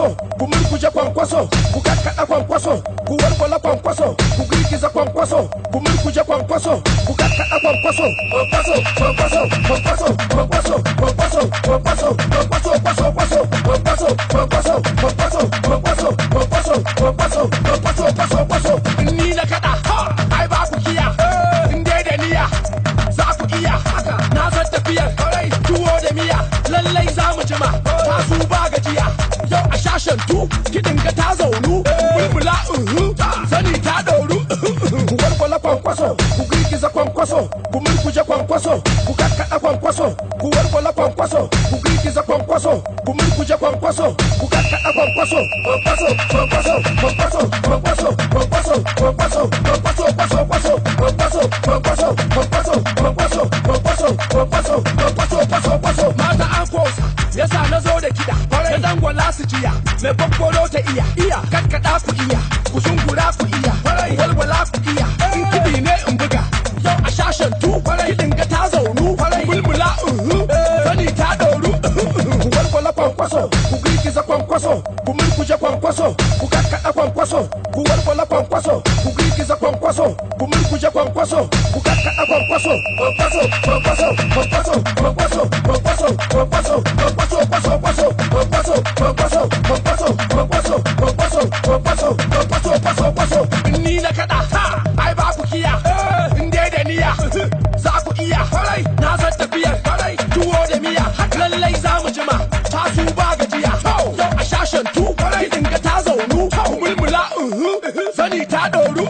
kwankwaso, ku murkuje kwankwaso, ku kakkaɗa kwankwaso, ku walwala kwankwaso, ku girgiza kwankwaso, ku murkuje kwankwaso, ku kakkaɗa kwankwaso, kwankwaso, kwankwaso, kwankwaso, kwankwaso, kwankwaso, kwankwaso, kwankwaso, kwankwaso, kwankwaso, kwankwaso, kwankwaso, kwankwaso, kwankwaso, kwankwaso, kwankwaso, kwankwaso, kwankwaso. Ni na kaɗa, ai ba ku kiya, in dai da niyya, za ku iya, na san tafiyar, tuwo da miya, lallai za mu jima, tasu ba gajiya, yau a shashen tu, kiɗin ga ta zaunu, bulbula sani ta ɗauru. Ku walwala kwankwaso, ku girgiza kwankwaso, ku murkuje kwankwaso, ku kakkaɗa kwankwaso, ku walwala kwankwaso, ku girgiza kwankwaso, ku murkuje kwankwaso, ku kakkaɗa kwankwaso, kwankwaso, kwankwaso, kwankwaso, kwankwaso, kwankwaso, kwankwaso, kwankwaso, kwankwaso, kwankwaso, kwankwaso, kwankwaso, kwankwaso, kwankwaso, kwankwaso, kwankwaso, kwankwaso, kwankwaso. Mata an kosa, yasa na zo da kiɗa, na dangwala su jiya, mai babbolo ta iya, kakkaɗa ku iya, ku zungura ku iya, walwala ku iya, in kiɗi ne in buga, yau a shashen tu, kiɗin ga ta zaunu, bulbula sani ta ɗoru. Ku walwala kwankwaso, ku girgiza kwankwaso, ku murkuje kwankwaso, ku kakkaɗa kwankwaso, ku walwala kwankwaso, ku girgiza kwankwaso, ku murkuje kwankwaso, ku kakkaɗa kwankwaso, kwankwaso, kwankwaso, kwankwaso, kwankwaso, kwankwaso, kwankwaso, kwankwaso, kwankwaso, kwankwaso, kwankwaso, kwankwaso, kwankwaso, kwankwaso, kwankwaso, kwankwaso, kwankwaso, kwankwaso. Ni na kaɗa, ai ba ku kiya, in dai da niyya, za ku iya, na san tafiyar, tuwo da miya, lallai za mu jima, tasu ba gajiya, yau a shashen tu, kiɗin ga ta zaunu, ku mulmula sani ta ɗoru.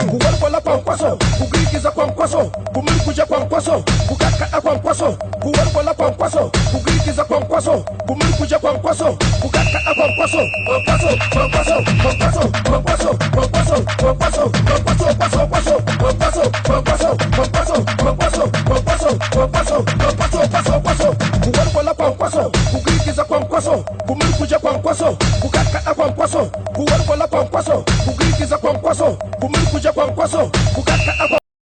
Ku walwala kwankwaso, ku girgiza kwankwaso, ku murkuje kwankwaso, ku kakkaɗa kwankwaso, ku walwala kwankwaso, ku girgiza kwankwaso, ku murkuje kwankwaso, ku kakkaɗa kwankwaso, kwankwaso, kwankwaso, kwankwaso, kwankwaso, kwankwaso, kwankwaso, kwankwaso, kwankwaso, kwankwaso, kwankwaso, kwankwaso, kwankwaso, kwankwaso, kwankwaso, kwankwaso, kwankwaso. Ku walwala kwankwaso, ku girgiza kwankwaso, ku murkuje kwankwaso, ku kakkaɗa kwankwaso, ku walwala kwankwaso, ku girgiza kwankwaso, ku murkuje kwankwaso, ku kakkaɗa kwankwaso.